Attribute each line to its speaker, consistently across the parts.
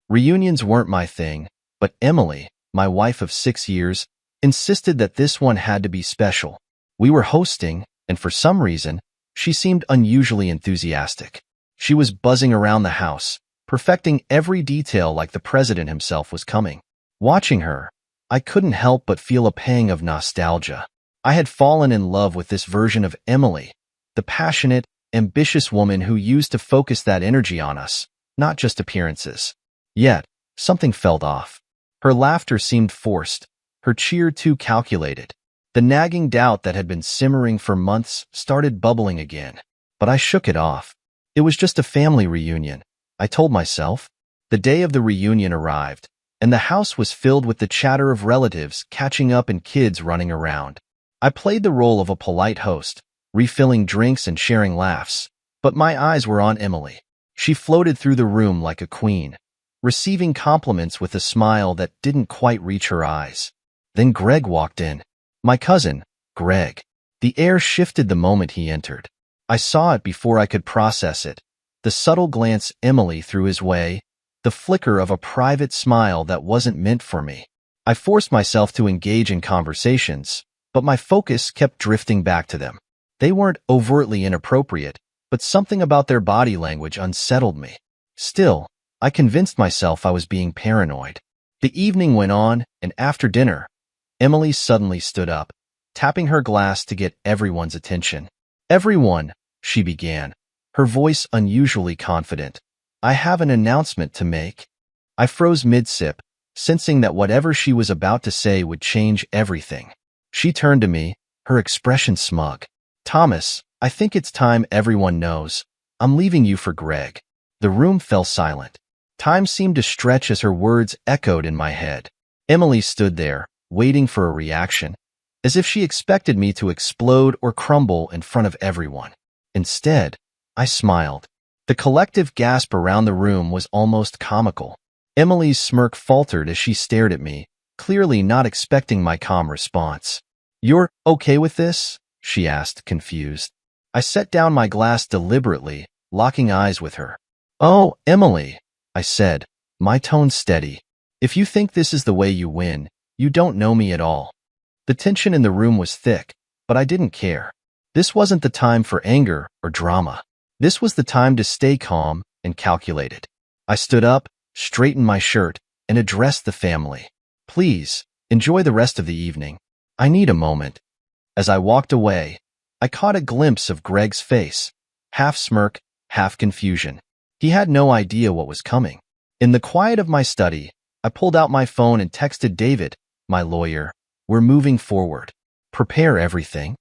Speaker 1: Reunions weren't my thing, but Emily, my wife of 6 years, insisted that this one had to be special. We were hosting, and for some reason, she seemed unusually enthusiastic. She was buzzing around the house, perfecting every detail like the president himself was coming. Watching her, I couldn't help but feel a pang of nostalgia. I had fallen in love with this version of Emily, the passionate, ambitious woman who used to focus that energy on us, not just appearances. Yet, something felt off. Her laughter seemed forced, her cheer too calculated. The nagging doubt that had been simmering for months started bubbling again. But I shook it off. It was just a family reunion, I told myself. The day of the reunion arrived, and the house was filled with the chatter of relatives catching up and kids running around. I played the role of a polite host, refilling drinks and sharing laughs, but my eyes were on Emily. She floated through the room like a queen, receiving compliments with a smile that didn't quite reach her eyes. Then Greg walked in. My cousin, Greg. The air shifted the moment he entered. I saw it before I could process it. The subtle glance Emily threw his way, the flicker of a private smile that wasn't meant for me. I forced myself to engage in conversations, but my focus kept drifting back to them. They weren't overtly inappropriate, but something about their body language unsettled me. Still, I convinced myself I was being paranoid. The evening went on, and after dinner, Emily suddenly stood up, tapping her glass to get everyone's attention. "Everyone," she began, her voice unusually confident. "I have an announcement to make." I froze mid-sip, sensing that whatever she was about to say would change everything. She turned to me, her expression smug. "Thomas, I think it's time everyone knows. I'm leaving you for Greg." The room fell silent. Time seemed to stretch as her words echoed in my head. Emily stood there, waiting for a reaction, as if she expected me to explode or crumble in front of everyone. Instead, I smiled. The collective gasp around the room was almost comical. Emily's smirk faltered as she stared at me, clearly not expecting my calm response. "You're okay with this?" she asked, confused. I set down my glass deliberately, locking eyes with her. "Oh, Emily," I said, my tone steady. "If you think this is the way you win, you don't know me at all." The tension in the room was thick, but I didn't care. This wasn't the time for anger or drama. This was the time to stay calm and calculated. I stood up, straightened my shirt, and addressed the family. "Please, enjoy the rest of the evening. I need a moment." As I walked away, I caught a glimpse of Greg's face, half smirk, half confusion. He had no idea what was coming. In the quiet of my study, I pulled out my phone and texted David, my lawyer, "We're moving forward. Prepare everything."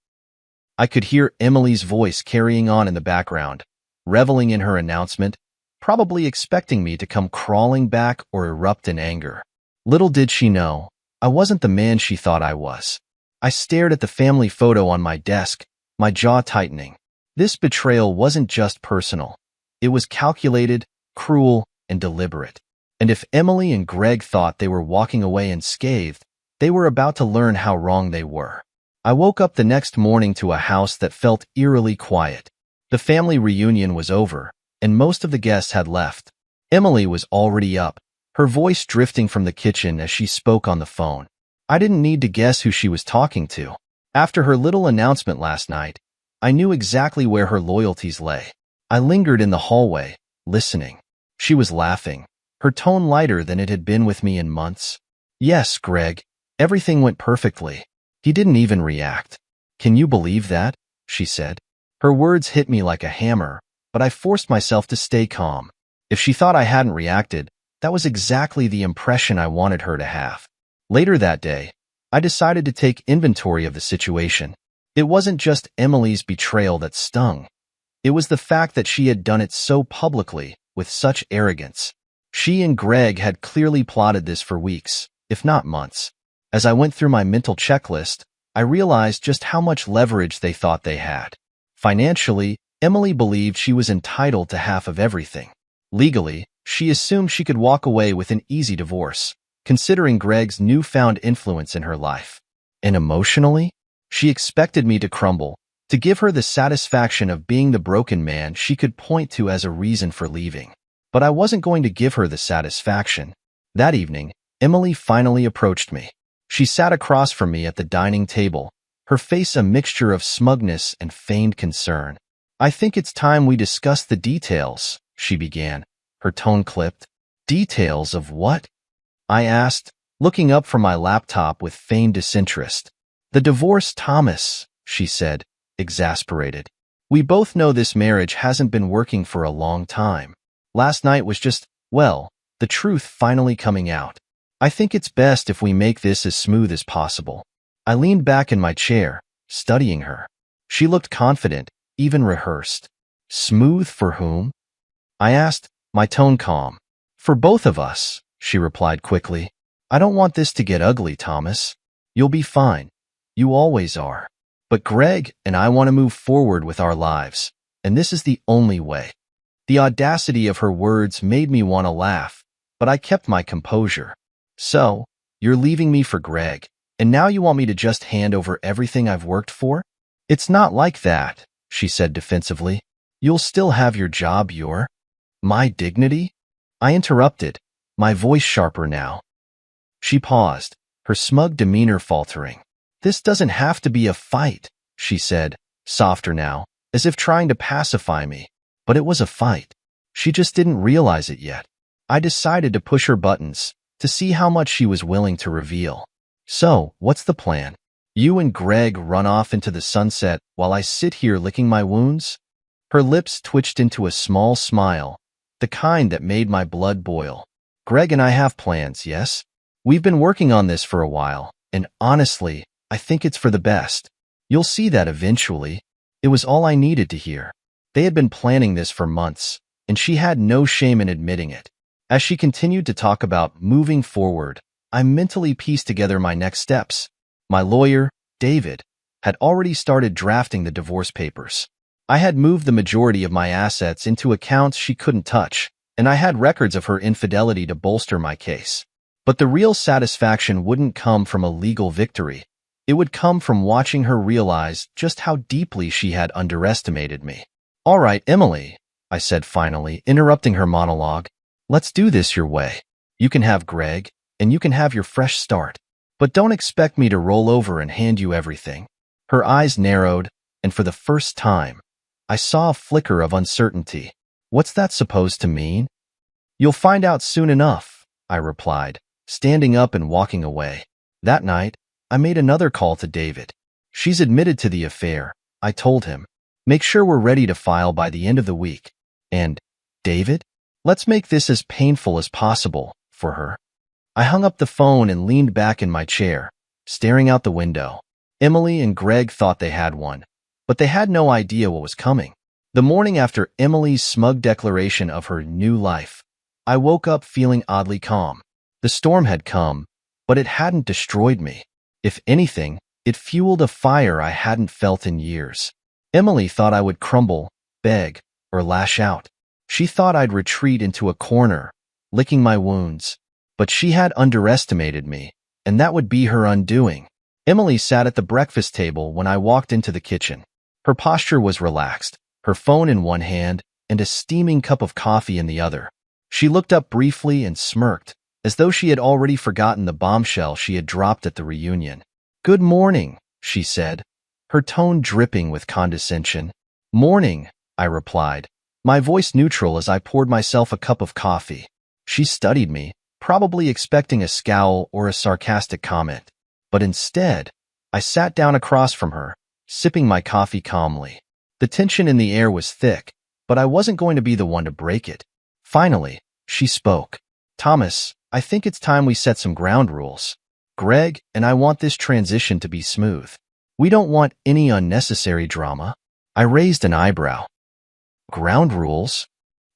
Speaker 1: I could hear Emily's voice carrying on in the background, reveling in her announcement, probably expecting me to come crawling back or erupt in anger. Little did she know, I wasn't the man she thought I was. I stared at the family photo on my desk, my jaw tightening. This betrayal wasn't just personal. It was calculated, cruel, and deliberate. And if Emily and Greg thought they were walking away unscathed, they were about to learn how wrong they were. I woke up the next morning to a house that felt eerily quiet. The family reunion was over, and most of the guests had left. Emily was already up, her voice drifting from the kitchen as she spoke on the phone. I didn't need to guess who she was talking to. After her little announcement last night, I knew exactly where her loyalties lay. I lingered in the hallway, listening. She was laughing, her tone lighter than it had been with me in months. "Yes, Greg, everything went perfectly. He didn't even react." "Can you believe that?" she said. Her words hit me like a hammer, but I forced myself to stay calm. If she thought I hadn't reacted, that was exactly the impression I wanted her to have. Later that day, I decided to take inventory of the situation. It wasn't just Emily's betrayal that stung. It was the fact that she had done it so publicly, with such arrogance. She and Greg had clearly plotted this for weeks, if not months. As I went through my mental checklist, I realized just how much leverage they thought they had. Financially, Emily believed she was entitled to half of everything. Legally, she assumed she could walk away with an easy divorce, considering Greg's newfound influence in her life. And emotionally, she expected me to crumble, to give her the satisfaction of being the broken man she could point to as a reason for leaving. but I wasn't going to give her the satisfaction. That evening, Emily finally approached me. She sat across from me at the dining table, her face a mixture of smugness and feigned concern. "I think it's time we discuss the details," she began, her tone clipped. "Details of what?" I asked, looking up from my laptop with feigned disinterest. "The divorce, Thomas," she said, exasperated. "We both know this marriage hasn't been working for a long time. Last night was just, well, the truth finally coming out. I think it's best if we make this as smooth as possible." I leaned back in my chair, studying her. She looked confident, even rehearsed. "Smooth for whom?" I asked, my tone calm. "For both of us," she replied quickly. "I don't want this to get ugly, Thomas. You'll be fine. You always are. But Greg and I want to move forward with our lives, and this is the only way." The audacity of her words made me want to laugh, but I kept my composure. "So, you're leaving me for Greg, and now you want me to just hand over everything I've worked for?" "It's not like that," she said defensively. "You'll still have your job, my dignity?" I interrupted, my voice sharper now. She paused, her smug demeanor faltering. "This doesn't have to be a fight," she said, softer now, as if trying to pacify me. But it was a fight. She just didn't realize it yet. I decided to push her buttons, to see how much she was willing to reveal. "So, what's the plan? You and Greg run off into the sunset while I sit here licking my wounds?" Her lips twitched into a small smile, the kind that made my blood boil. "Greg and I have plans, yes? We've been working on this for a while, and honestly, I think it's for the best. You'll see that eventually." It was all I needed to hear. They had been planning this for months, and she had no shame in admitting it. As she continued to talk about moving forward, I mentally pieced together my next steps. My lawyer, David, had already started drafting the divorce papers. I had moved the majority of my assets into accounts she couldn't touch, and I had records of her infidelity to bolster my case. But the real satisfaction wouldn't come from a legal victory. It would come from watching her realize just how deeply she had underestimated me. "All right, Emily," I said finally, interrupting her monologue. "Let's do this your way. You can have Greg, and you can have your fresh start. But don't expect me to roll over and hand you everything." Her eyes narrowed, and for the first time, I saw a flicker of uncertainty. "What's that supposed to mean?" "You'll find out soon enough," I replied, standing up and walking away. That night, I made another call to David. "She's admitted to the affair," I told him. "Make sure we're ready to file by the end of the week. And, David, let's make this as painful as possible for her." I hung up the phone and leaned back in my chair, staring out the window. Emily and Greg thought they had one, but they had no idea what was coming. The morning after Emily's smug declaration of her new life, I woke up feeling oddly calm. The storm had come, but it hadn't destroyed me. If anything, it fueled a fire I hadn't felt in years. Emily thought I would crumble, beg, or lash out. She thought I'd retreat into a corner, licking my wounds. But she had underestimated me, and that would be her undoing. Emily sat at the breakfast table when I walked into the kitchen. Her posture was relaxed, her phone in one hand and a steaming cup of coffee in the other. She looked up briefly and smirked, as though she had already forgotten the bombshell she had dropped at the reunion. "Good morning," she said, her tone dripping with condescension. "Morning," I replied, my voice neutral as I poured myself a cup of coffee. She studied me, probably expecting a scowl or a sarcastic comment. But instead, I sat down across from her, sipping my coffee calmly. The tension in the air was thick, but I wasn't going to be the one to break it. Finally, she spoke. "Thomas, I think it's time we set some ground rules. Greg and I want this transition to be smooth. We don't want any unnecessary drama." I raised an eyebrow. "Ground rules?"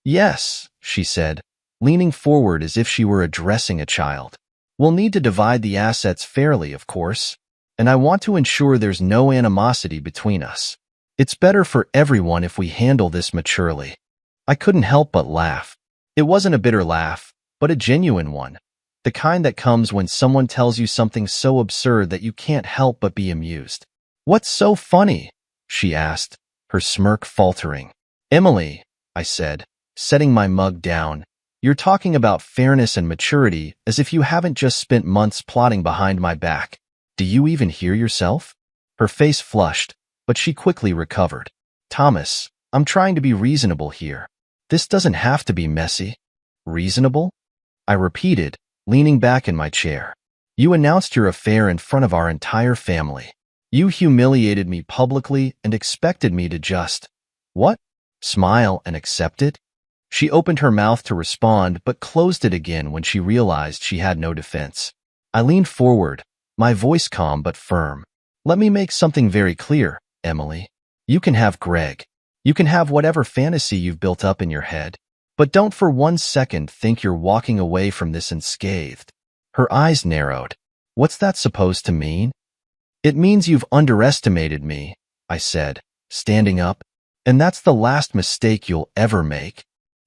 Speaker 1: "Yes," she said, leaning forward as if she were addressing a child. "We'll need to divide the assets fairly, of course, and I want to ensure there's no animosity between us. It's better for everyone if we handle this maturely." I couldn't help but laugh. It wasn't a bitter laugh, but a genuine one, the kind that comes when someone tells you something so absurd that you can't help but be amused. "What's so funny?" she asked, her smirk faltering. "Emily," I said, setting my mug down You're talking about fairness and maturity as if you haven't just spent months plotting behind my back. Do you even hear yourself? Her face flushed, but she quickly recovered. Thomas, I'm trying to be reasonable here. This doesn't have to be messy. Reasonable? I repeated, leaning back in my chair. You announced your affair in front of our entire family. You humiliated me publicly and expected me to just, what? Smile and accept it? She opened her mouth to respond but closed it again when she realized she had no defense. I leaned forward, my voice calm but firm. Let me make something very clear, Emily. You can have Greg. You can have whatever fantasy you've built up in your head. But don't for 1 second think you're walking away from this unscathed. Her eyes narrowed. What's that supposed to mean? It means you've underestimated me, I said, standing up. And that's the last mistake you'll ever make.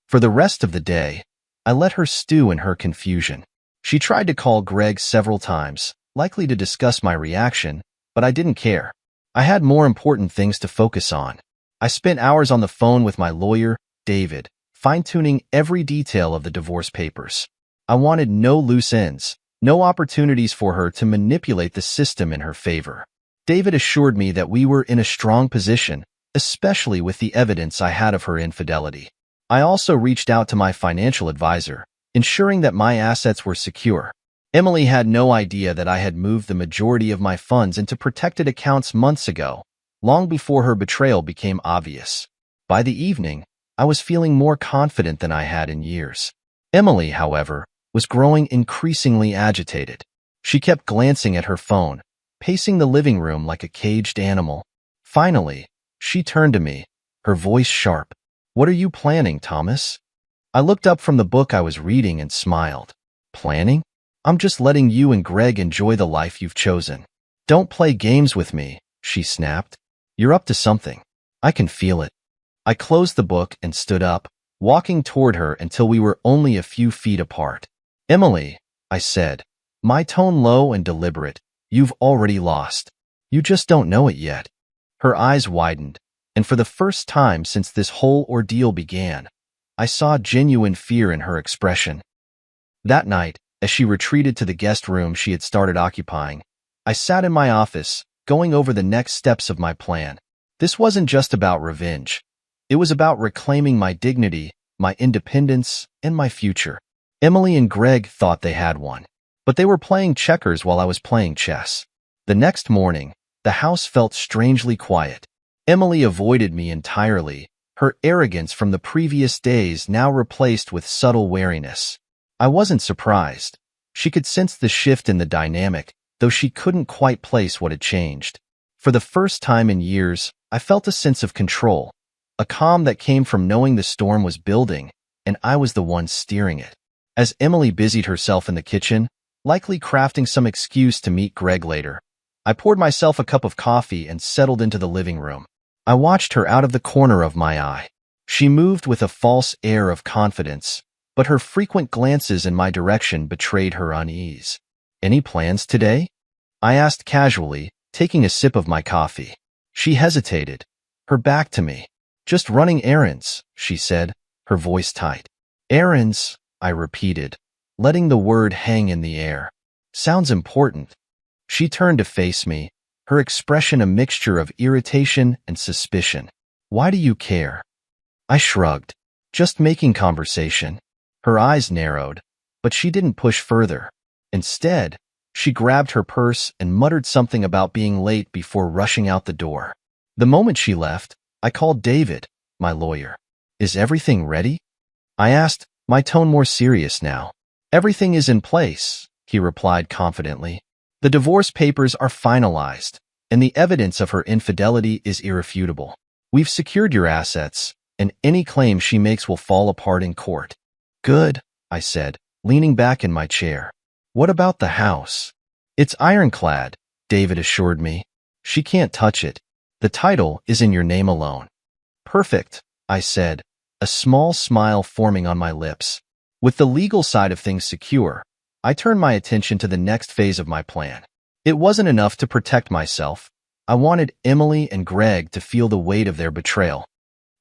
Speaker 1: For the rest of the day, I let her stew in her confusion. She tried to call Greg several times, likely to discuss my reaction, but I didn't care. I had more important things to focus on. I spent hours on the phone with my lawyer, David, fine-tuning every detail of the divorce papers. I wanted no loose ends, no opportunities for her to manipulate the system in her favor. David assured me that we were in a strong position, especially with the evidence I had of her infidelity. I also reached out to my financial advisor, ensuring that my assets were secure. Emily had no idea that I had moved the majority of my funds into protected accounts months ago, long before her betrayal became obvious. By the evening, I was feeling more confident than I had in years. Emily, however, was growing increasingly agitated. She kept glancing at her phone, pacing the living room like a caged animal. Finally, she turned to me, her voice sharp. What are you planning, Thomas? I looked up from the book I was reading and smiled. Planning? I'm just letting you and Greg enjoy the life you've chosen. Don't play games with me, she snapped. You're up to something. I can feel it. I closed the book and stood up, walking toward her until we were only a few feet apart. Emily, I said, my tone low and deliberate, you've already lost. You just don't know it yet. Her eyes widened, and for the first time since this whole ordeal began, I saw genuine fear in her expression. That night, as she retreated to the guest room she had started occupying, I sat in my office, going over the next steps of my plan. This wasn't just about revenge. It was about reclaiming my dignity, my independence, and my future. Emily and Greg thought they had one, but they were playing checkers while I was playing chess. The next morning, the house felt strangely quiet. Emily avoided me entirely, her arrogance from the previous days now replaced with subtle wariness. I wasn't surprised. She could sense the shift in the dynamic, though she couldn't quite place what had changed. For the first time in years, I felt a sense of control, a calm that came from knowing the storm was building, and I was the one steering it. As Emily busied herself in the kitchen, likely crafting some excuse to meet Greg later, I poured myself a cup of coffee and settled into the living room. I watched her out of the corner of my eye. She moved with a false air of confidence, but her frequent glances in my direction betrayed her unease. Any plans today? I asked casually, taking a sip of my coffee. She hesitated, her back to me. Just running errands, she said, her voice tight. Errands, I repeated, letting the word hang in the air. Sounds important. She turned to face me, her expression a mixture of irritation and suspicion. Why do you care? I shrugged. Just making conversation. Her eyes narrowed, but she didn't push further. Instead, she grabbed her purse and muttered something about being late before rushing out the door. The moment she left, I called David, my lawyer. Is everything ready? I asked, my tone more serious now. Everything is in place, he replied confidently. The divorce papers are finalized, and the evidence of her infidelity is irrefutable. We've secured your assets, and any claim she makes will fall apart in court. Good, I said, leaning back in my chair. What about the house? It's ironclad, David assured me. She can't touch it. The title is in your name alone. Perfect, I said, a small smile forming on my lips. With the legal side of things secure, I turned my attention to the next phase of my plan. It wasn't enough to protect myself. I wanted Emily and Greg to feel the weight of their betrayal.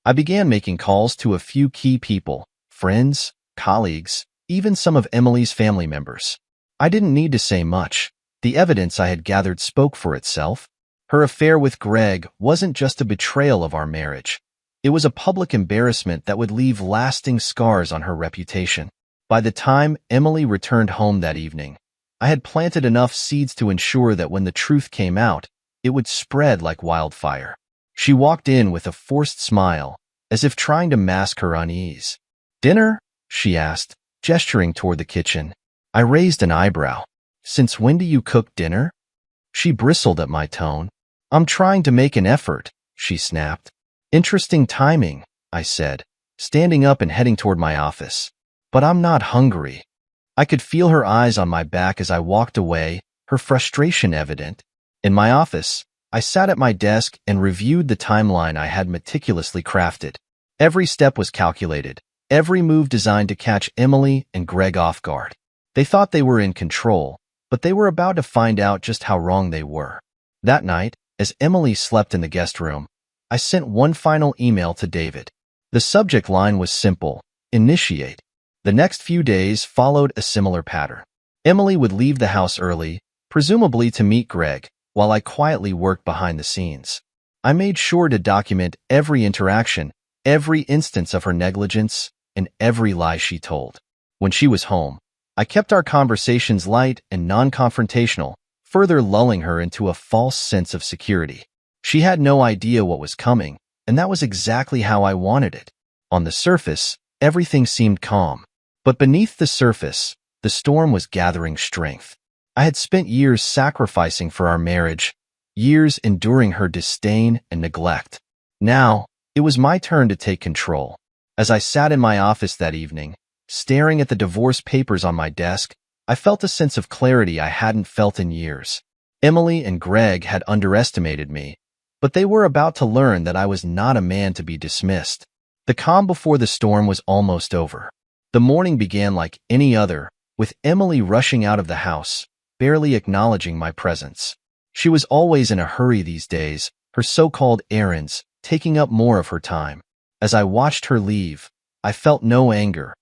Speaker 1: I began making calls to a few key people, friends, colleagues, even some of Emily's family members. I didn't need to say much. The evidence I had gathered spoke for itself. Her affair with Greg wasn't just a betrayal of our marriage. It was a public embarrassment that would leave lasting scars on her reputation. By the time Emily returned home that evening, I had planted enough seeds to ensure that when the truth came out, it would spread like wildfire. She walked in with a forced smile, as if trying to mask her unease. "Dinner?" she asked, gesturing toward the kitchen. I raised an eyebrow. "Since when do you cook dinner?" She bristled at my tone. "I'm trying to make an effort," she snapped. "Interesting timing," I said, standing up and heading toward my office. "But I'm not hungry." I could feel her eyes on my back as I walked away, her frustration evident. In my office, I sat at my desk and reviewed the timeline I had meticulously crafted. Every step was calculated, every move designed to catch Emily and Greg off guard. They thought they were in control, but they were about to find out just how wrong they were. That night, as Emily slept in the guest room, I sent one final email to David. The subject line was simple: initiate. The next few days followed a similar pattern. Emily would leave the house early, presumably to meet Greg, while I quietly worked behind the scenes. I made sure to document every interaction, every instance of her negligence, and every lie she told. When she was home, I kept our conversations light and non-confrontational, further lulling her into a false sense of security. She had no idea what was coming, and that was exactly how I wanted it. On the surface, everything seemed calm. But beneath the surface, the storm was gathering strength. I had spent years sacrificing for our marriage, years enduring her disdain and neglect. Now, it was my turn to take control. As I sat in my office that evening, staring at the divorce papers on my desk, I felt a sense of clarity I hadn't felt in years. Emily and Greg had underestimated me, but they were about to learn that I was not a man to be dismissed. The calm before the storm was almost over. The morning began like any other, with Emily rushing out of the house, barely acknowledging my presence. She was always in a hurry these days, her so-called errands taking up more of her time. As I watched her leave, I felt no anger,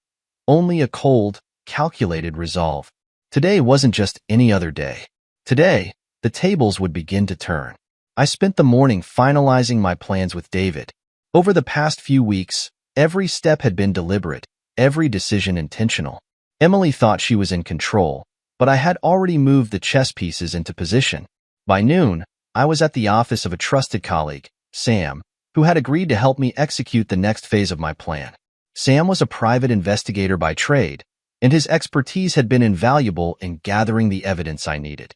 Speaker 1: only a cold, calculated resolve. Today wasn't just any other day. Today, the tables would begin to turn. I spent the morning finalizing my plans with David. Over the past few weeks, every step had been deliberate, every decision intentional. Emily thought she was in control, but I had already moved the chess pieces into position. By noon, I was at the office of a trusted colleague, Sam, who had agreed to help me execute the next phase of my plan. Sam was a private investigator by trade, and his expertise had been invaluable in gathering the evidence I needed.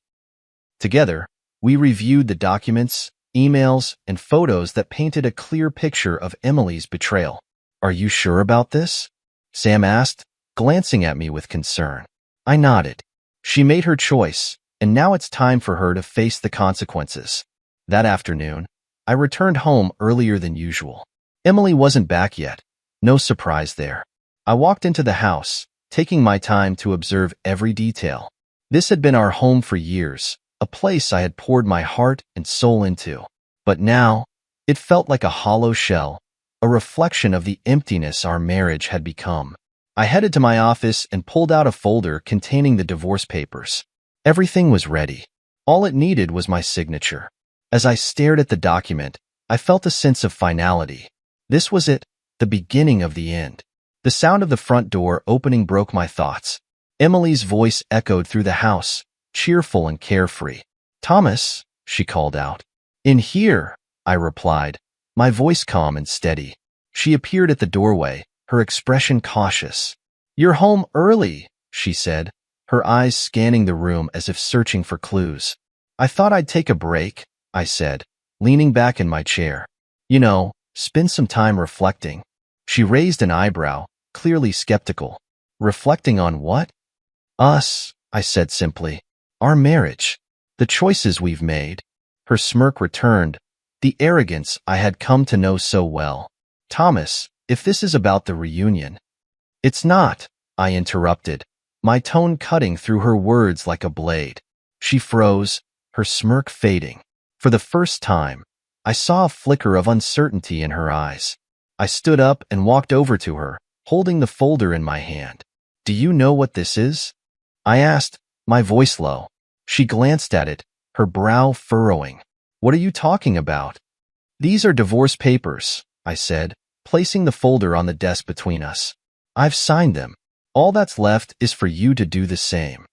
Speaker 1: Together, we reviewed the documents, emails, and photos that painted a clear picture of Emily's betrayal. "Are you sure about this?" Sam asked, glancing at me with concern. I nodded. She made her choice, and now it's time for her to face the consequences. That afternoon, I returned home earlier than usual. Emily wasn't back yet. No surprise there. I walked into the house, taking my time to observe every detail. This had been our home for years, a place I had poured my heart and soul into. But now, it felt like a hollow shell, a reflection of the emptiness our marriage had become. I headed to my office and pulled out a folder containing the divorce papers. Everything was ready. All it needed was my signature. As I stared at the document, I felt a sense of finality. This was it, the beginning of the end. The sound of the front door opening broke my thoughts. Emily's voice echoed through the house, cheerful and carefree. "Thomas," she called out. "In here," I replied, my voice calm and steady. She appeared at the doorway, her expression cautious. "You're home early," she said, her eyes scanning the room as if searching for clues. "I thought I'd take a break," I said, leaning back in my chair. Spend some time reflecting." She raised an eyebrow, clearly skeptical. "Reflecting on what?" "Us," I said simply. "Our marriage. The choices we've made." Her smirk returned, the arrogance I had come to know so well. "Thomas, if this is about the reunion—" "It's not," I interrupted, my tone cutting through her words like a blade. She froze, her smirk fading. For the first time, I saw a flicker of uncertainty in her eyes. I stood up and walked over to her, holding the folder in my hand. "Do you know what this is?" I asked, my voice low. She glanced at it, her brow furrowing. "What are you talking about?" "These are divorce papers," I said, placing the folder on the desk between us. "I've signed them. All that's left is for you to do the same."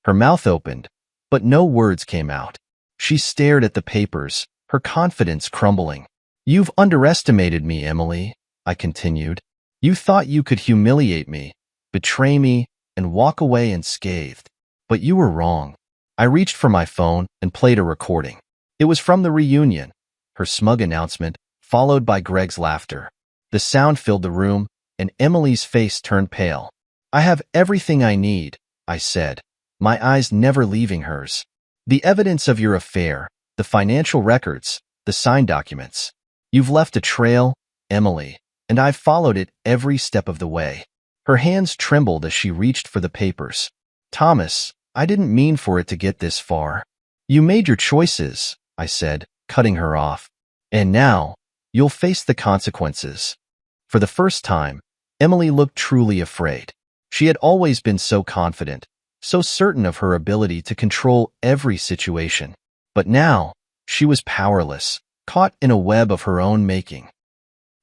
Speaker 1: Her mouth opened, but no words came out. She stared at the papers, her confidence crumbling. "You've underestimated me, Emily," I continued. "You thought you could humiliate me, betray me, and walk away unscathed. But you were wrong." I reached for my phone and played a recording. It was from the reunion, her smug announcement, followed by Greg's laughter. The sound filled the room, and Emily's face turned pale. "I have everything I need," I said, my eyes never leaving hers. "The evidence of your affair, the financial records, the signed documents. You've left a trail, Emily, and I've followed it every step of the way." Her hands trembled as she reached for the papers. "Thomas, I didn't mean for it to get this far." "You made your choices," I said, cutting her off. "And now, you'll face the consequences." For the first time, Emily looked truly afraid. She had always been so confident, so certain of her ability to control every situation. But now, she was powerless, caught in a web of her own making.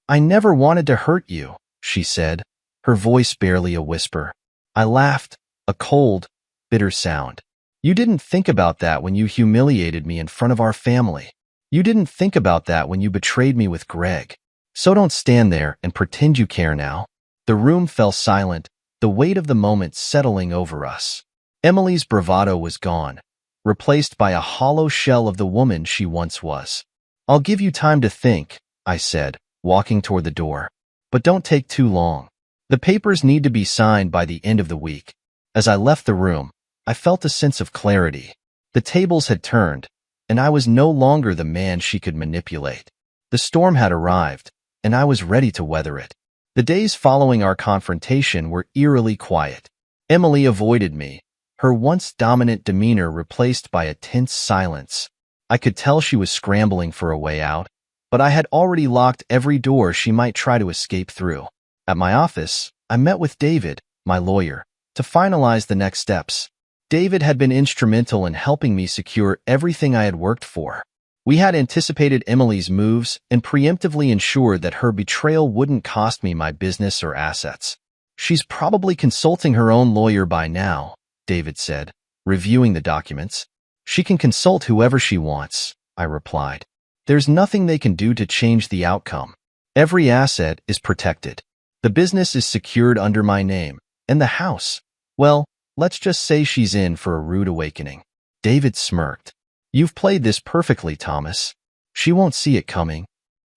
Speaker 1: "I never wanted to hurt you," she said, her voice barely a whisper. I laughed, a cold, bitter sound. "You didn't think about that when you humiliated me in front of our family. You didn't think about that when you betrayed me with Greg. So don't stand there and pretend you care now." The room fell silent, the weight of the moment settling over us. Emily's bravado was gone, replaced by a hollow shell of the woman she once was. "I'll give you time to think," I said, walking toward the door. "But don't take too long. The papers need to be signed by the end of the week." As I left the room, I felt a sense of clarity. The tables had turned, and I was no longer the man she could manipulate. The storm had arrived, and I was ready to weather it. The days following our confrontation were eerily quiet. Emily avoided me, her once dominant demeanor replaced by a tense silence. I could tell she was scrambling for a way out, but I had already locked every door she might try to escape through. At my office, I met with David, my lawyer, to finalize the next steps. David had been instrumental in helping me secure everything I had worked for. We had anticipated Emily's moves and preemptively ensured that her betrayal wouldn't cost me my business or assets. "She's probably consulting her own lawyer by now," David said, reviewing the documents. "She can consult whoever she wants," I replied. "There's nothing they can do to change the outcome. Every asset is protected. The business is secured under my name, and the house, well, let's just say she's in for a rude awakening." David smirked. "You've played this perfectly, Thomas. She won't see it coming."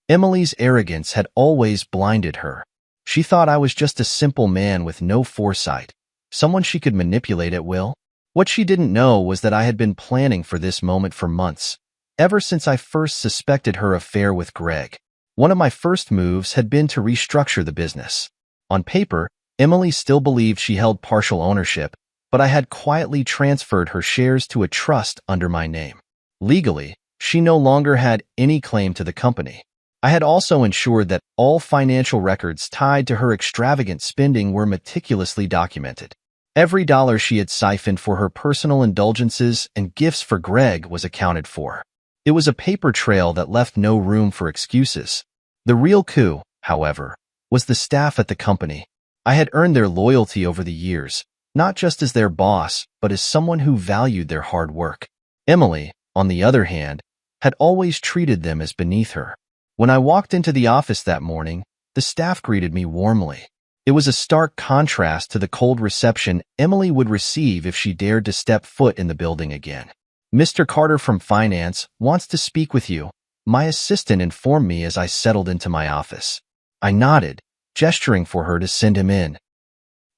Speaker 1: Emily's arrogance had always blinded her. She thought I was just a simple man with no foresight, someone she could manipulate at will. What she didn't know was that I had been planning for this moment for months, ever since I first suspected her affair with Greg. One of my first moves had been to restructure the business. On paper, Emily still believed she held partial ownership, but I had quietly transferred her shares to a trust under my name. Legally, she no longer had any claim to the company. I had also ensured that all financial records tied to her extravagant spending were meticulously documented. Every dollar she had siphoned for her personal indulgences and gifts for Greg was accounted for. It was a paper trail that left no room for excuses. The real coup, however, was the staff at the company. I had earned their loyalty over the years, not just as their boss, but as someone who valued their hard work. Emily, on the other hand, had always treated them as beneath her. When I walked into the office that morning, the staff greeted me warmly. It was a stark contrast to the cold reception Emily would receive if she dared to step foot in the building again. "Mr. Carter from Finance wants to speak with you," my assistant informed me as I settled into my office. I nodded, gesturing for her to send him in.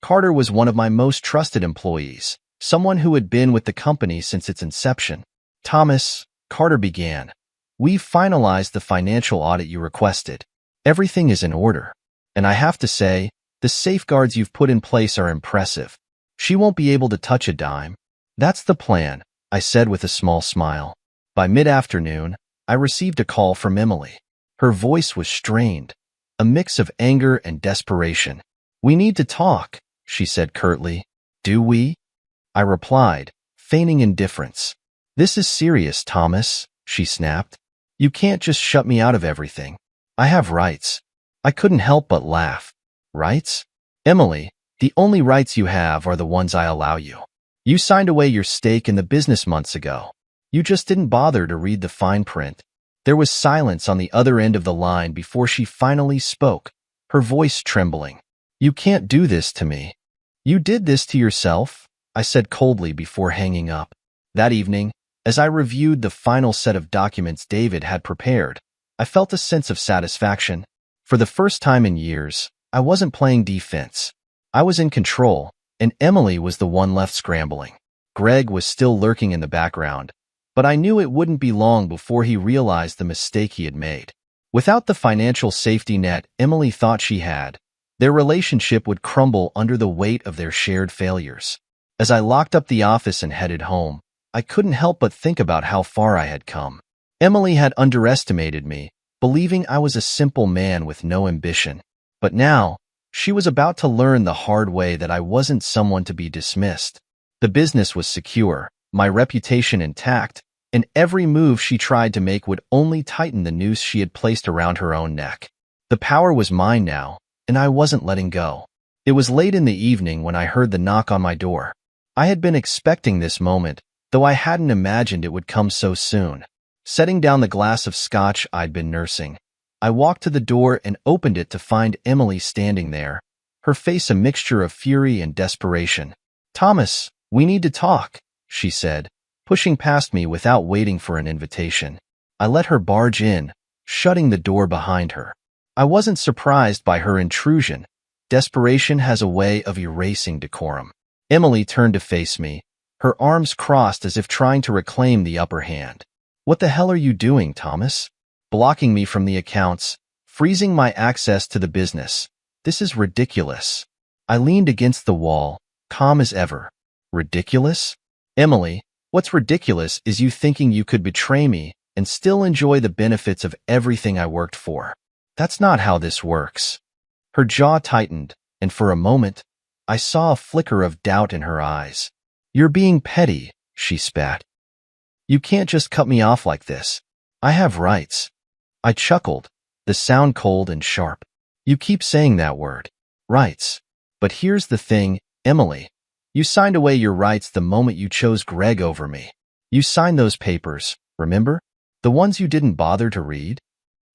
Speaker 1: Carter was one of my most trusted employees, someone who had been with the company since its inception. "Thomas," Carter began, "we've finalized the financial audit you requested. Everything is in order. And I have to say, the safeguards you've put in place are impressive. She won't be able to touch a dime." "That's the plan," I said with a small smile. By mid-afternoon, I received a call from Emily. Her voice was strained, a mix of anger and desperation. We need to talk, she said curtly. Do we? I replied, feigning indifference. This is serious, Thomas, she snapped. You can't just shut me out of everything. I have rights. I couldn't help but laugh. Rights? Emily, the only rights you have are the ones I allow you. You signed away your stake in the business months ago. You just didn't bother to read the fine print. There was silence on the other end of the line before she finally spoke, her voice trembling. You can't do this to me. You did this to yourself, I said coldly before hanging up. That evening, as I reviewed the final set of documents David had prepared, I felt a sense of satisfaction. For the first time in years, I wasn't playing defense. I was in control, and Emily was the one left scrambling. Greg was still lurking in the background, but I knew it wouldn't be long before he realized the mistake he had made. Without the financial safety net Emily thought she had, their relationship would crumble under the weight of their shared failures. As I locked up the office and headed home, I couldn't help but think about how far I had come. Emily had underestimated me, believing I was a simple man with no ambition. But now, she was about to learn the hard way that I wasn't someone to be dismissed. The business was secure, my reputation intact, and every move she tried to make would only tighten the noose she had placed around her own neck. The power was mine now, and I wasn't letting go. It was late in the evening when I heard the knock on my door. I had been expecting this moment, though I hadn't imagined it would come so soon. Setting down the glass of scotch I'd been nursing, I walked to the door and opened it to find Emily standing there, her face a mixture of fury and desperation. Thomas, we need to talk, she said, pushing past me without waiting for an invitation. I let her barge in, shutting the door behind her. I wasn't surprised by her intrusion. Desperation has a way of erasing decorum. Emily turned to face me, her arms crossed as if trying to reclaim the upper hand. What the hell are you doing, Thomas? Blocking me from the accounts, freezing my access to the business. This is ridiculous. I leaned against the wall, calm as ever. Ridiculous? Emily, what's ridiculous is you thinking you could betray me and still enjoy the benefits of everything I worked for. That's not how this works. Her jaw tightened, and for a moment, I saw a flicker of doubt in her eyes. You're being petty, she spat. You can't just cut me off like this. I have rights. I chuckled, the sound cold and sharp. You keep saying that word. Rights. But here's the thing, Emily. You signed away your rights the moment you chose Greg over me. You signed those papers, remember? The ones you didn't bother to read?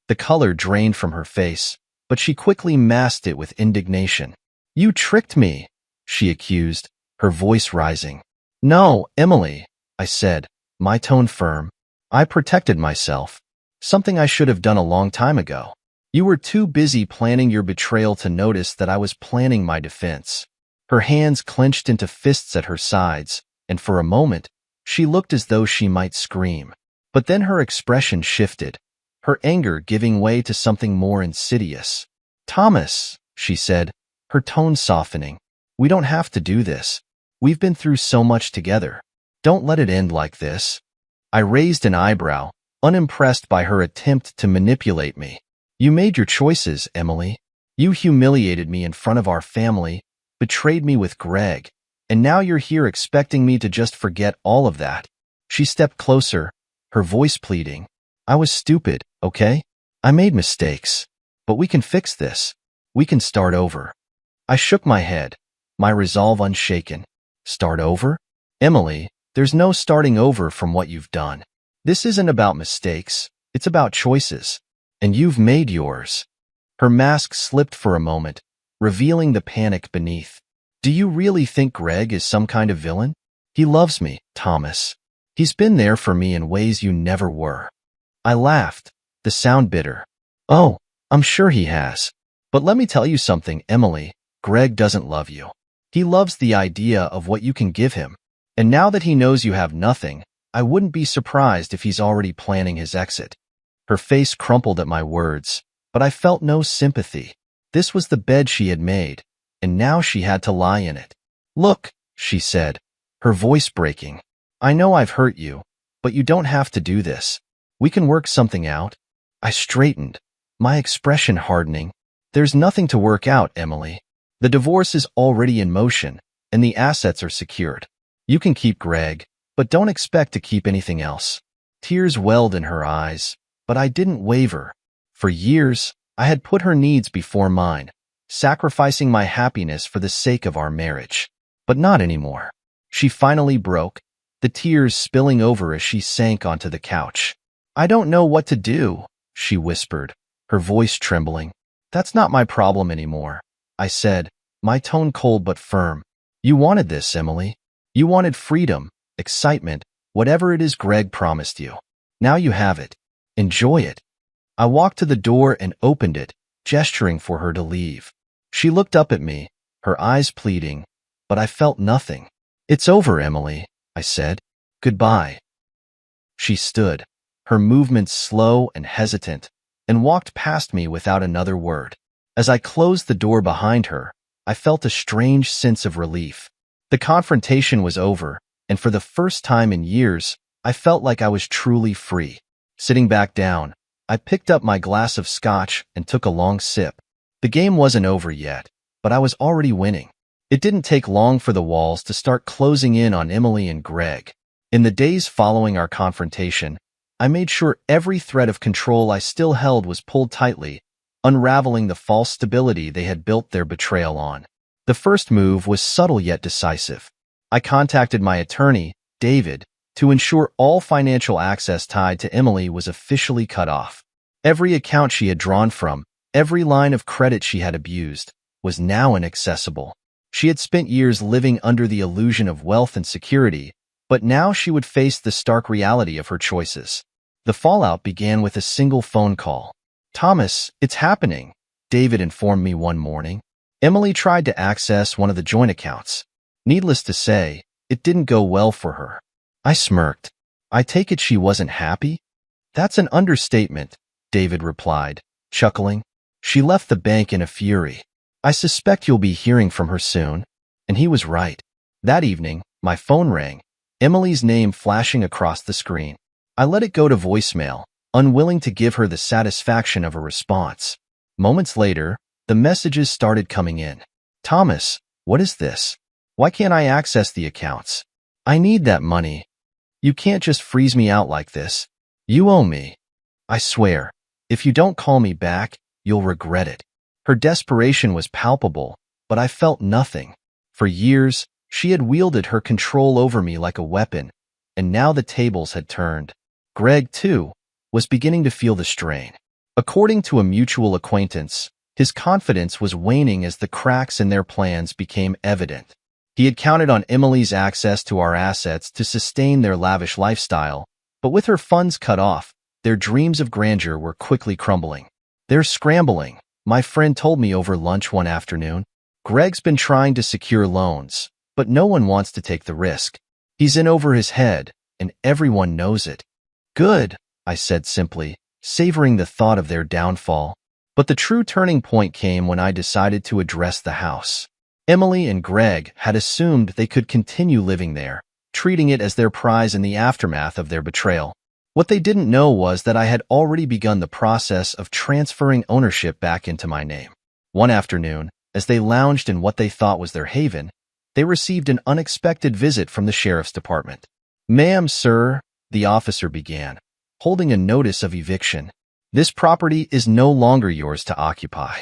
Speaker 1: The color drained from her face, but she quickly masked it with indignation. You tricked me, she accused, her voice rising. No, Emily, I said, my tone firm. I protected myself. Something I should have done a long time ago. You were too busy planning your betrayal to notice that I was planning my defense. Her hands clenched into fists at her sides, and for a moment, she looked as though she might scream. But then her expression shifted, her anger giving way to something more insidious. Thomas, she said, her tone softening. We don't have to do this. We've been through so much together. Don't let it end like this. I raised an eyebrow, unimpressed by her attempt to manipulate me. You made your choices, Emily. You humiliated me in front of our family, betrayed me with Greg, and now you're here expecting me to just forget all of that. She stepped closer, her voice pleading. I was stupid, okay? I made mistakes. But we can fix this. We can start over. I shook my head, my resolve unshaken. Start over? Emily, there's no starting over from what you've done. This isn't about mistakes. It's about choices. And you've made yours. Her mask slipped for a moment, revealing the panic beneath. Do you really think Greg is some kind of villain? He loves me, Thomas. He's been there for me in ways you never were. I laughed, the sound bitter. Oh, I'm sure he has. But let me tell you something, Emily. Greg doesn't love you. He loves the idea of what you can give him. And now that he knows you have nothing, I wouldn't be surprised if he's already planning his exit. Her face crumpled at my words, but I felt no sympathy. This was the bed she had made, and now she had to lie in it. Look, she said, her voice breaking. I know I've hurt you, but you don't have to do this. We can work something out. I straightened, my expression hardening. There's nothing to work out, Emily. The divorce is already in motion, and the assets are secured. You can keep Greg, but don't expect to keep anything else. Tears welled in her eyes, but I didn't waver. For years, I had put her needs before mine, sacrificing my happiness for the sake of our marriage. But not anymore. She finally broke, the tears spilling over as she sank onto the couch. "I don't know what to do," she whispered, her voice trembling. "That's not my problem anymore," I said, my tone cold but firm. "You wanted this, Emily. You wanted freedom, excitement, whatever it is Greg promised you. Now you have it. Enjoy it." I walked to the door and opened it, gesturing for her to leave. She looked up at me, her eyes pleading, but I felt nothing. "It's over, Emily," I said. "Goodbye." She stood, her movements slow and hesitant, and walked past me without another word. As I closed the door behind her, I felt a strange sense of relief. The confrontation was over, and for the first time in years, I felt like I was truly free. Sitting back down, I picked up my glass of scotch and took a long sip. The game wasn't over yet, but I was already winning. It didn't take long for the walls to start closing in on Emily and Greg. In the days following our confrontation, I made sure every thread of control I still held was pulled tightly, unraveling the false stability they had built their betrayal on. The first move was subtle yet decisive. I contacted my attorney, David, to ensure all financial access tied to Emily was officially cut off. Every account she had drawn from, every line of credit she had abused, was now inaccessible. She had spent years living under the illusion of wealth and security, but now she would face the stark reality of her choices. The fallout began with a single phone call. "Thomas, it's happening," David informed me one morning. "Emily tried to access one of the joint accounts. Needless to say, it didn't go well for her." I smirked. "I take it she wasn't happy?" "That's an understatement," David replied, chuckling. "She left the bank in a fury. I suspect you'll be hearing from her soon." And he was right. That evening, my phone rang, Emily's name flashing across the screen. I let it go to voicemail, unwilling to give her the satisfaction of a response. Moments later, the messages started coming in. "Thomas, what is this? Why can't I access the accounts? I need that money. You can't just freeze me out like this. You owe me. I swear, if you don't call me back, you'll regret it." Her desperation was palpable, but I felt nothing. For years, she had wielded her control over me like a weapon, and now the tables had turned. Greg, too, was beginning to feel the strain. According to a mutual acquaintance, his confidence was waning as the cracks in their plans became evident. He had counted on Emily's access to our assets to sustain their lavish lifestyle, but with her funds cut off, their dreams of grandeur were quickly crumbling. "They're scrambling," my friend told me over lunch one afternoon. "Greg's been trying to secure loans, but no one wants to take the risk. He's in over his head, and everyone knows it." "Good," I said simply, savoring the thought of their downfall. But the true turning point came when I decided to address the house. Emily and Greg had assumed they could continue living there, treating it as their prize in the aftermath of their betrayal. What they didn't know was that I had already begun the process of transferring ownership back into my name. One afternoon, as they lounged in what they thought was their haven, they received an unexpected visit from the sheriff's department. "Ma'am, sir," the officer began, holding a notice of eviction. "This property is no longer yours to occupy.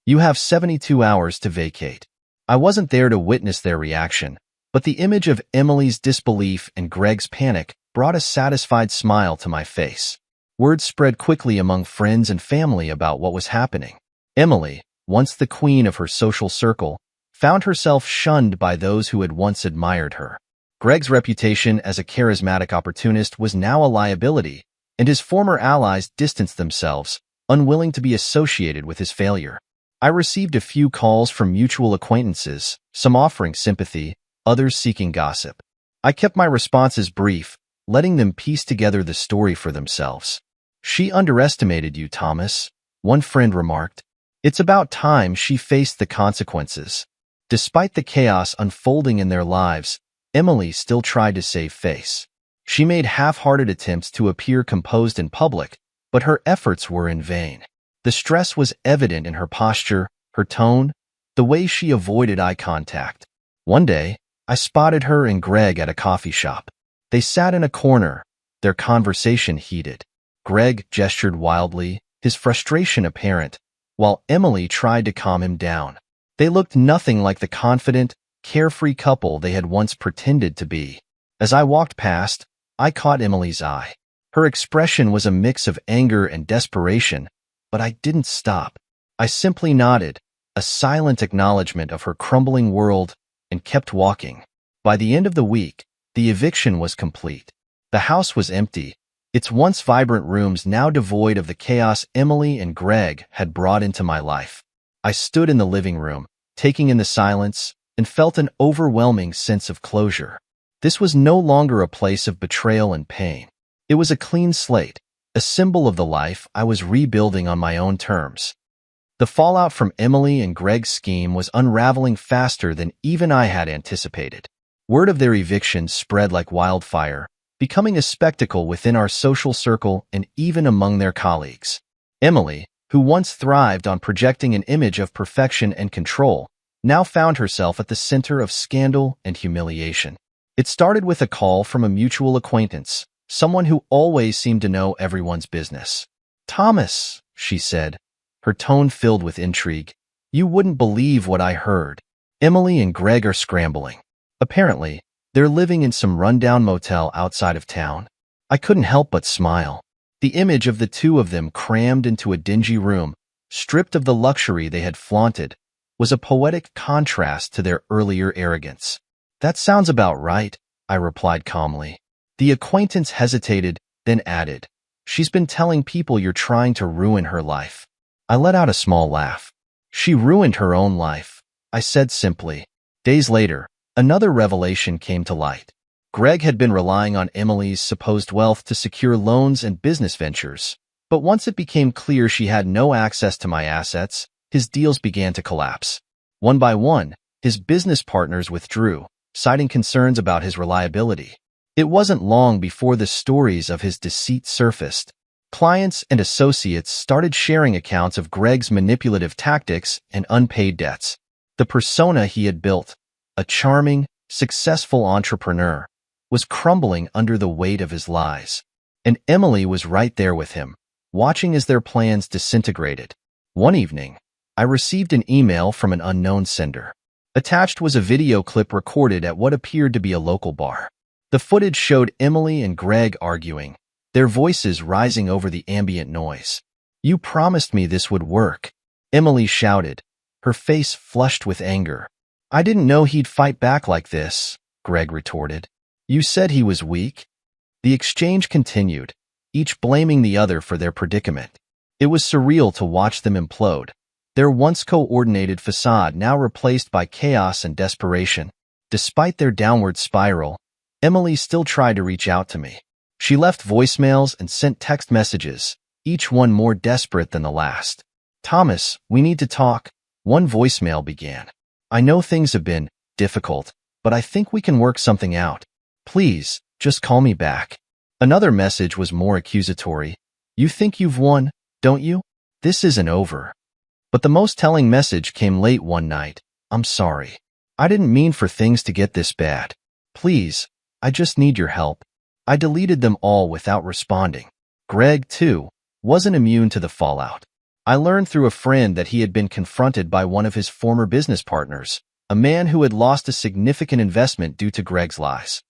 Speaker 1: You have 72 hours to vacate." I wasn't there to witness their reaction, but the image of Emily's disbelief and Greg's panic brought a satisfied smile to my face. Word spread quickly among friends and family about what was happening. Emily, once the queen of her social circle, found herself shunned by those who had once admired her. Greg's reputation as a charismatic opportunist was now a liability, and his former allies distanced themselves, unwilling to be associated with his failure. I received a few calls from mutual acquaintances, some offering sympathy, others seeking gossip. I kept my responses brief, letting them piece together the story for themselves. "She underestimated you, Thomas," one friend remarked. "It's about time she faced the consequences." Despite the chaos unfolding in their lives, Emily still tried to save face. She made half-hearted attempts to appear composed in public, but her efforts were in vain. The stress was evident in her posture, her tone, the way she avoided eye contact. One day, I spotted her and Greg at a coffee shop. They sat in a corner, their conversation heated. Greg gestured wildly, his frustration apparent, while Emily tried to calm him down. They looked nothing like the confident, carefree couple they had once pretended to be. As I walked past, I caught Emily's eye. Her expression was a mix of anger and desperation, but I didn't stop. I simply nodded, a silent acknowledgement of her crumbling world, and kept walking. By the end of the week, the eviction was complete. The house was empty, its once vibrant rooms now devoid of the chaos Emily and Greg had brought into my life. I stood in the living room, taking in the silence, and felt an overwhelming sense of closure. This was no longer a place of betrayal and pain. It was a clean slate, a symbol of the life I was rebuilding on my own terms. The fallout from Emily and Greg's scheme was unraveling faster than even I had anticipated. Word of their eviction spread like wildfire, becoming a spectacle within our social circle and even among their colleagues. Emily, who once thrived on projecting an image of perfection and control, now found herself at the center of scandal and humiliation. It started with a call from a mutual acquaintance, someone who always seemed to know everyone's business. "Thomas," she said, her tone filled with intrigue, "you wouldn't believe what I heard. Emily and Greg are scrambling. Apparently, they're living in some rundown motel outside of town." I couldn't help but smile. The image of the two of them crammed into a dingy room, stripped of the luxury they had flaunted, was a poetic contrast to their earlier arrogance. "That sounds about right," I replied calmly. The acquaintance hesitated, then added, "She's been telling people you're trying to ruin her life." I let out a small laugh. "She ruined her own life," I said simply. Days later, another revelation came to light. Greg had been relying on Emily's supposed wealth to secure loans and business ventures, but once it became clear she had no access to my assets, his deals began to collapse. One by one, his business partners withdrew, citing concerns about his reliability. It wasn't long before the stories of his deceit surfaced. Clients and associates started sharing accounts of Greg's manipulative tactics and unpaid debts. The persona he had built, a charming, successful entrepreneur, was crumbling under the weight of his lies. And Emily was right there with him, watching as their plans disintegrated. One evening, I received an email from an unknown sender. Attached was a video clip recorded at what appeared to be a local bar. The footage showed Emily and Greg arguing, their voices rising over the ambient noise. "You promised me this would work," Emily shouted, her face flushed with anger. "I didn't know he'd fight back like this," Greg retorted. "You said he was weak?" The exchange continued, each blaming the other for their predicament. It was surreal to watch them implode, their once coordinated facade now replaced by chaos and desperation. Despite their downward spiral, Emily still tried to reach out to me. She left voicemails and sent text messages, each one more desperate than the last. "Thomas, we need to talk," one voicemail began. "I know things have been difficult, but I think we can work something out. Please, just call me back." Another message was more accusatory. "You think you've won, don't you? This isn't over." But the most telling message came late one night. "I'm sorry. I didn't mean for things to get this bad. Please, I just need your help." I deleted them all without responding. Greg, too, wasn't immune to the fallout. I learned through a friend that he had been confronted by one of his former business partners, a man who had lost a significant investment due to Greg's lies.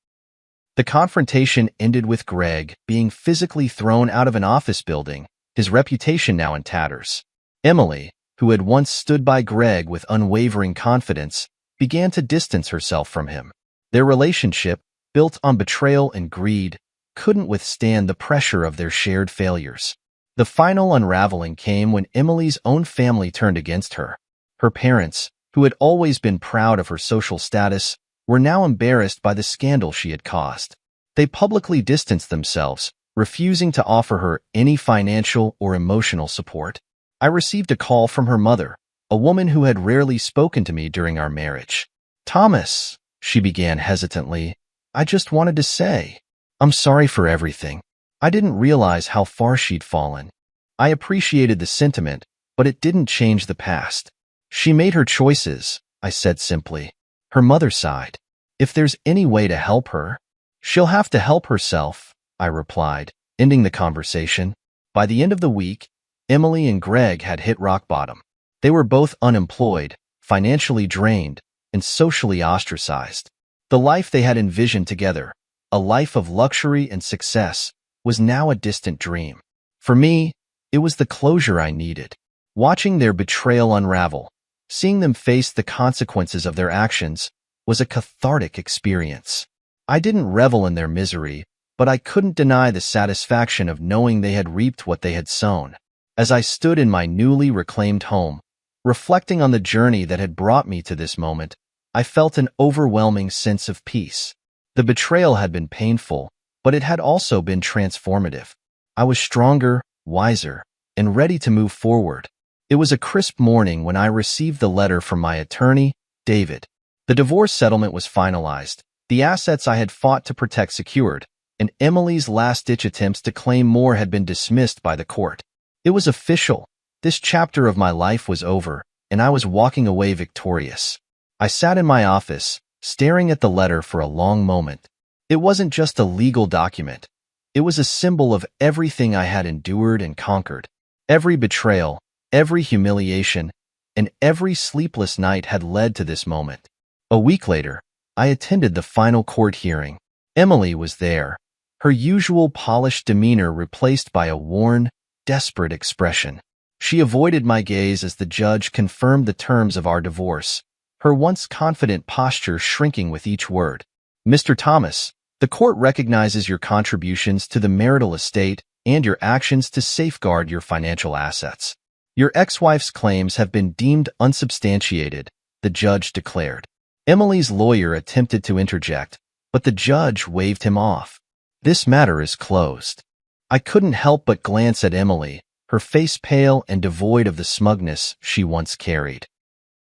Speaker 1: The confrontation ended with Greg being physically thrown out of an office building, his reputation now in tatters. Emily, who had once stood by Greg with unwavering confidence, began to distance herself from him. Their relationship, built on betrayal and greed, couldn't withstand the pressure of their shared failures. The final unraveling came when Emily's own family turned against her. Her parents, who had always been proud of her social status, were now embarrassed by the scandal she had caused. They publicly distanced themselves, refusing to offer her any financial or emotional support. I received a call from her mother, a woman who had rarely spoken to me during our marriage. "Thomas," she began hesitantly, "I just wanted to say, I'm sorry for everything. I didn't realize how far she'd fallen. I appreciated the sentiment, but it didn't change the past. She made her choices, I said simply. Her mother sighed. If there's any way to help her, she'll have to help herself, I replied, ending the conversation. By the end of the week, Emily and Greg had hit rock bottom. They were both unemployed, financially drained, and socially ostracized. The life they had envisioned together, a life of luxury and success, was now a distant dream. For me, it was the closure I needed. Watching their betrayal unravel, seeing them face the consequences of their actions, was a cathartic experience. I didn't revel in their misery, but I couldn't deny the satisfaction of knowing they had reaped what they had sown. As I stood in my newly reclaimed home, reflecting on the journey that had brought me to this moment, I felt an overwhelming sense of peace. The betrayal had been painful, but it had also been transformative. I was stronger, wiser, and ready to move forward. It was a crisp morning when I received the letter from my attorney, David. The divorce settlement was finalized, the assets I had fought to protect secured, and Emily's last-ditch attempts to claim more had been dismissed by the court. It was official. This chapter of my life was over, and I was walking away victorious. I sat in my office, staring at the letter for a long moment. It wasn't just a legal document. It was a symbol of everything I had endured and conquered. Every betrayal, every humiliation, and every sleepless night had led to this moment. A week later, I attended the final court hearing. Emily was there, her usual polished demeanor replaced by a worn, desperate expression. She avoided my gaze as the judge confirmed the terms of our divorce, her once confident posture shrinking with each word. Mr. Thomas, the court recognizes your contributions to the marital estate and your actions to safeguard your financial assets. Your ex-wife's claims have been deemed unsubstantiated, the judge declared. Emily's lawyer attempted to interject, but the judge waved him off. This matter is closed. I couldn't help but glance at Emily, her face pale and devoid of the smugness she once carried.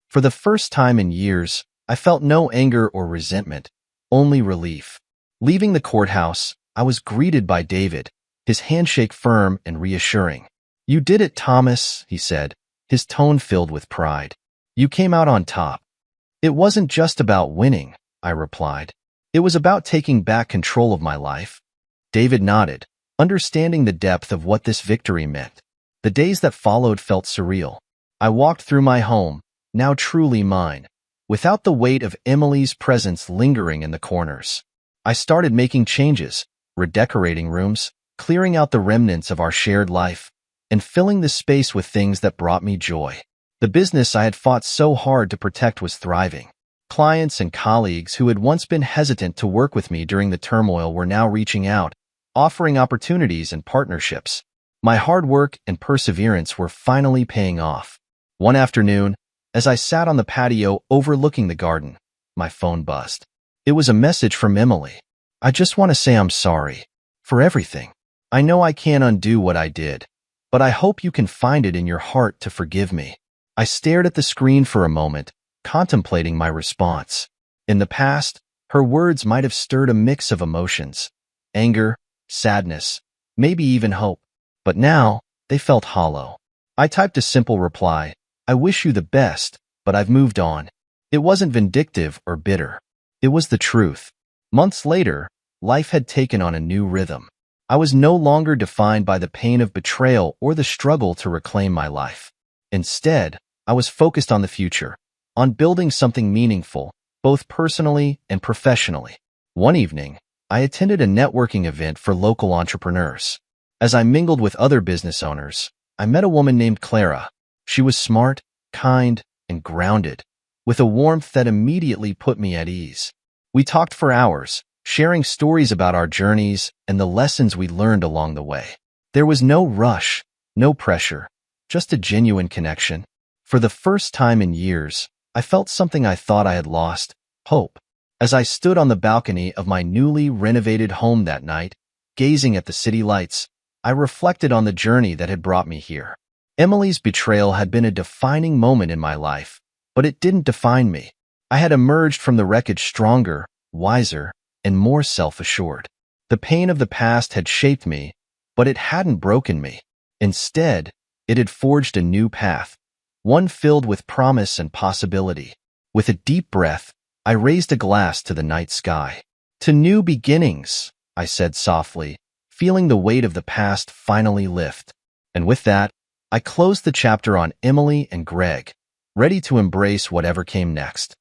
Speaker 1: For the first time in years, I felt no anger or resentment, only relief. Leaving the courthouse, I was greeted by David, his handshake firm and reassuring. "You did it, Thomas," he said, his tone filled with pride. "You came out on top." "It wasn't just about winning," I replied. "It was about taking back control of my life." David nodded, understanding the depth of what this victory meant. The days that followed felt surreal. I walked through my home, now truly mine, without the weight of Emily's presence lingering in the corners. I started making changes, redecorating rooms, clearing out the remnants of our shared life, and filling the space with things that brought me joy. The business I had fought so hard to protect was thriving. Clients and colleagues who had once been hesitant to work with me during the turmoil were now reaching out, offering opportunities and partnerships. My hard work and perseverance were finally paying off. One afternoon, as I sat on the patio overlooking the garden, my phone buzzed. It was a message from Emily. "I just want to say I'm sorry for everything. I know I can't undo what I did, but I hope you can find it in your heart to forgive me." I stared at the screen for a moment, contemplating my response. In the past, her words might have stirred a mix of emotions, anger, sadness, maybe even hope. But now, they felt hollow. I typed a simple reply, "I wish you the best, but I've moved on." It wasn't vindictive or bitter. It was the truth. Months later, life had taken on a new rhythm. I was no longer defined by the pain of betrayal or the struggle to reclaim my life. Instead, I was focused on the future, on building something meaningful, both personally and professionally. One evening, I attended a networking event for local entrepreneurs. As I mingled with other business owners, I met a woman named Clara. She was smart, kind, and grounded, with a warmth that immediately put me at ease. We talked for hours, sharing stories about our journeys and the lessons we learned along the way. There was no rush, no pressure, just a genuine connection. For the first time in years, I felt something I thought I had lost, hope. As I stood on the balcony of my newly renovated home that night, gazing at the city lights, I reflected on the journey that had brought me here. Emily's betrayal had been a defining moment in my life, but it didn't define me. I had emerged from the wreckage stronger, wiser, and more self-assured. The pain of the past had shaped me, but it hadn't broken me. Instead, it had forged a new path, one filled with promise and possibility. With a deep breath, I raised a glass to the night sky. To new beginnings, I said softly, feeling the weight of the past finally lift. And with that, I closed the chapter on Emily and Greg, ready to embrace whatever came next.